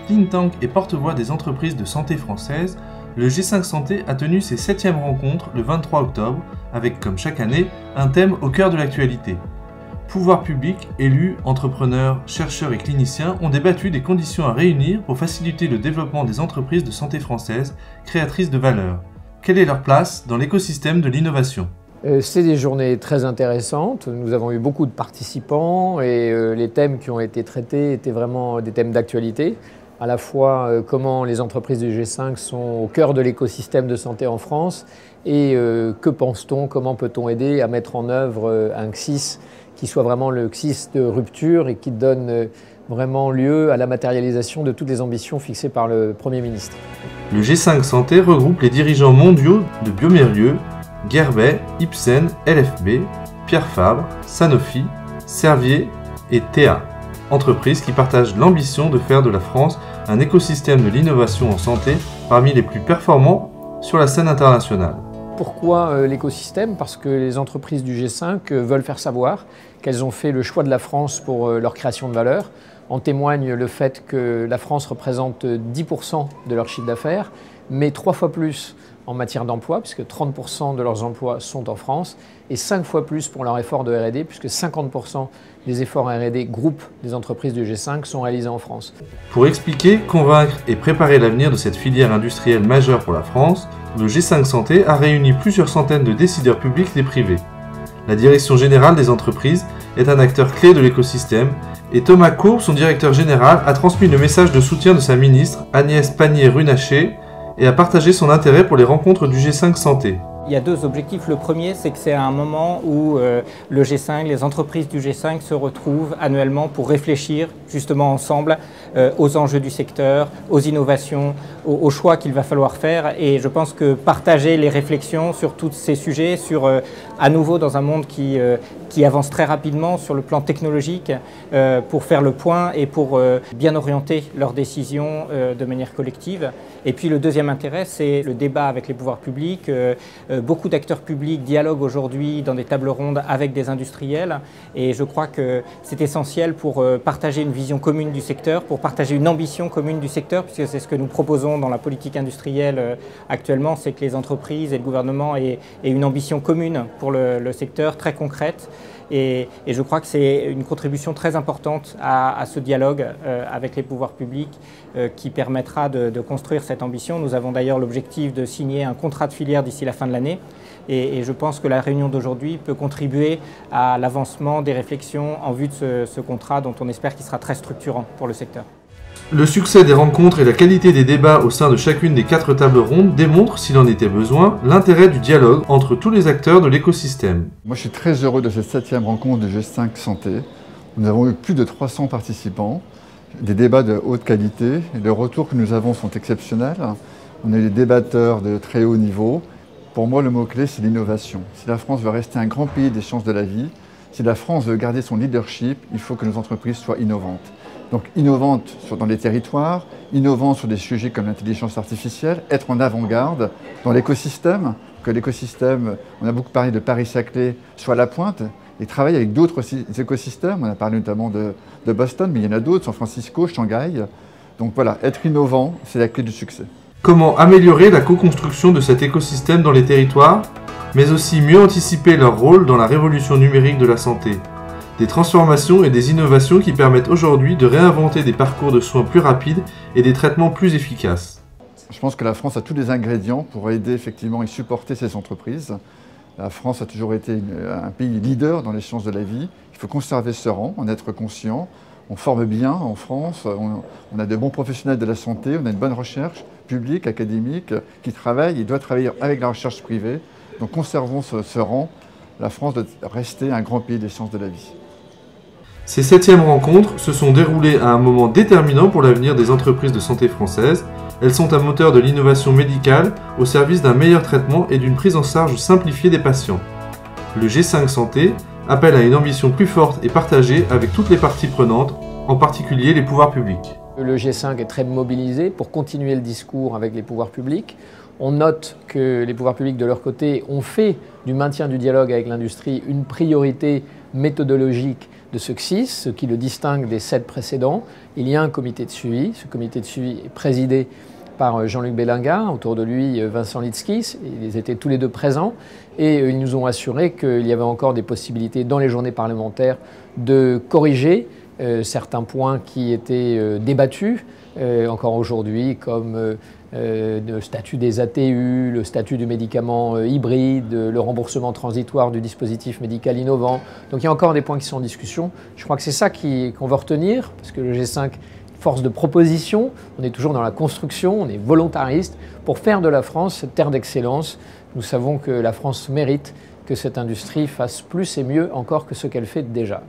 think tank et porte-voix des entreprises de santé françaises, le G5 Santé a tenu ses 7e rencontres le 23 octobre, avec comme chaque année, un thème au cœur de l'actualité. Pouvoirs publics, élus, entrepreneurs, chercheurs et cliniciens ont débattu des conditions à réunir pour faciliter le développement des entreprises de santé françaises, créatrices de valeur. Quelle est leur place dans l'écosystème de l'innovation ? C'est des journées très intéressantes. Nous avons eu beaucoup de participants et les thèmes qui ont été traités étaient vraiment des thèmes d'actualité. À la fois comment les entreprises du G5 sont au cœur de l'écosystème de santé en France et que pense-t-on, comment peut-on aider à mettre en œuvre un CSIS qui soit vraiment le CSIS de rupture et qui donne vraiment lieu à la matérialisation de toutes les ambitions fixées par le Premier ministre. Le G5 Santé regroupe les dirigeants mondiaux de bioMérieux, Guerbet, Ipsen, LFB, Pierre Fabre, Sanofi, Servier et Théa, entreprises qui partagent l'ambition de faire de la France un écosystème de l'innovation en santé parmi les plus performants sur la scène internationale. Pourquoi l'écosystème? Parce que les entreprises du G5 veulent faire savoir qu'elles ont fait le choix de la France pour leur création de valeur. En témoigne le fait que la France représente 10% de leur chiffre d'affaires, mais 3 fois plus en matière d'emploi, puisque 30% de leurs emplois sont en France, et 5 fois plus pour leur effort de R&D, puisque 50% des efforts R&D groupe des entreprises du G5 sont réalisés en France. Pour expliquer, convaincre et préparer l'avenir de cette filière industrielle majeure pour la France, le G5 Santé a réuni plusieurs centaines de décideurs publics et privés. La Direction générale des entreprises est un acteur clé de l'écosystème et Thomas Courbe, son directeur général, a transmis le message de soutien de sa ministre Agnès Pannier-Runacher et a partagé son intérêt pour les rencontres du G5 Santé. Il y a 2 objectifs. Le premier, c'est que c'est un moment où le G5, les entreprises du G5 se retrouvent annuellement pour réfléchir justement ensemble aux enjeux du secteur, aux innovations, aux choix qu'il va falloir faire. Et je pense que partager les réflexions sur tous ces sujets, à nouveau dans un monde qui avance très rapidement sur le plan technologique, pour faire le point et pour bien orienter leurs décisions de manière collective. Et puis le deuxième intérêt, c'est le débat avec les pouvoirs publics. Beaucoup d'acteurs publics dialoguent aujourd'hui dans des tables rondes avec des industriels et je crois que c'est essentiel pour partager une vision commune du secteur, pour partager une ambition commune du secteur, puisque c'est ce que nous proposons dans la politique industrielle actuellement, c'est que les entreprises et le gouvernement aient une ambition commune pour le secteur, très concrète. Et je crois que c'est une contribution très importante à ce dialogue avec les pouvoirs publics qui permettra de construire cette ambition. Nous avons d'ailleurs l'objectif de signer un contrat de filière d'ici la fin de l'année et je pense que la réunion d'aujourd'hui peut contribuer à l'avancement des réflexions en vue de ce contrat dont on espère qu'il sera très structurant pour le secteur. Le succès des rencontres et la qualité des débats au sein de chacune des 4 tables rondes démontrent, s'il en était besoin, l'intérêt du dialogue entre tous les acteurs de l'écosystème. Moi je suis très heureux de cette 7e rencontre du G5 Santé. Nous avons eu plus de 300 participants, des débats de haute qualité. Les retours que nous avons sont exceptionnels. On a eu des débatteurs de très haut niveau. Pour moi le mot-clé c'est l'innovation. Si la France veut rester un grand pays des sciences de la vie, si la France veut garder son leadership, il faut que nos entreprises soient innovantes. Donc innovantes dans les territoires, innovantes sur des sujets comme l'intelligence artificielle, être en avant-garde dans l'écosystème, que l'écosystème, on a beaucoup parlé de Paris-Saclay, soit à la pointe, et travailler avec d'autres écosystèmes, on a parlé notamment de Boston, mais il y en a d'autres, San Francisco, Shanghai. Donc voilà, être innovant, c'est la clé du succès. Comment améliorer la co-construction de cet écosystème dans les territoires, mais aussi mieux anticiper leur rôle dans la révolution numérique de la santé? Des transformations et des innovations qui permettent aujourd'hui de réinventer des parcours de soins plus rapides et des traitements plus efficaces. Je pense que la France a tous les ingrédients pour aider effectivement et supporter ces entreprises. La France a toujours été un pays leader dans les sciences de la vie. Il faut conserver ce rang, en être conscient. On forme bien en France, on a de bons professionnels de la santé, on a une bonne recherche publique, académique, qui travaille. Il doit travailler avec la recherche privée. Donc conservons ce rang. La France doit rester un grand pays des sciences de la vie. Ces 7e rencontres se sont déroulées à un moment déterminant pour l'avenir des entreprises de santé françaises. Elles sont un moteur de l'innovation médicale au service d'un meilleur traitement et d'une prise en charge simplifiée des patients. Le G5 Santé appelle à une ambition plus forte et partagée avec toutes les parties prenantes, en particulier les pouvoirs publics. Le G5 est très mobilisé pour continuer le discours avec les pouvoirs publics. On note que les pouvoirs publics, de leur côté, ont fait du maintien du dialogue avec l'industrie une priorité méthodologique de ce CSIS, ce qui le distingue des 7 précédents. Il y a un comité de suivi. Ce comité de suivi est présidé par Jean-Luc Bellinga, autour de lui Vincent Litskis. Ils étaient tous les deux présents et ils nous ont assuré qu'il y avait encore des possibilités dans les journées parlementaires de corriger certains points qui étaient débattus encore aujourd'hui, comme le statut des ATU, le statut du médicament hybride, le remboursement transitoire du dispositif médical innovant. Donc il y a encore des points qui sont en discussion. Je crois que c'est ça qu'on veut retenir, parce que le G5, force de proposition, on est toujours dans la construction, on est volontariste pour faire de la France cette terre d'excellence. Nous savons que la France mérite que cette industrie fasse plus et mieux encore que ce qu'elle fait déjà.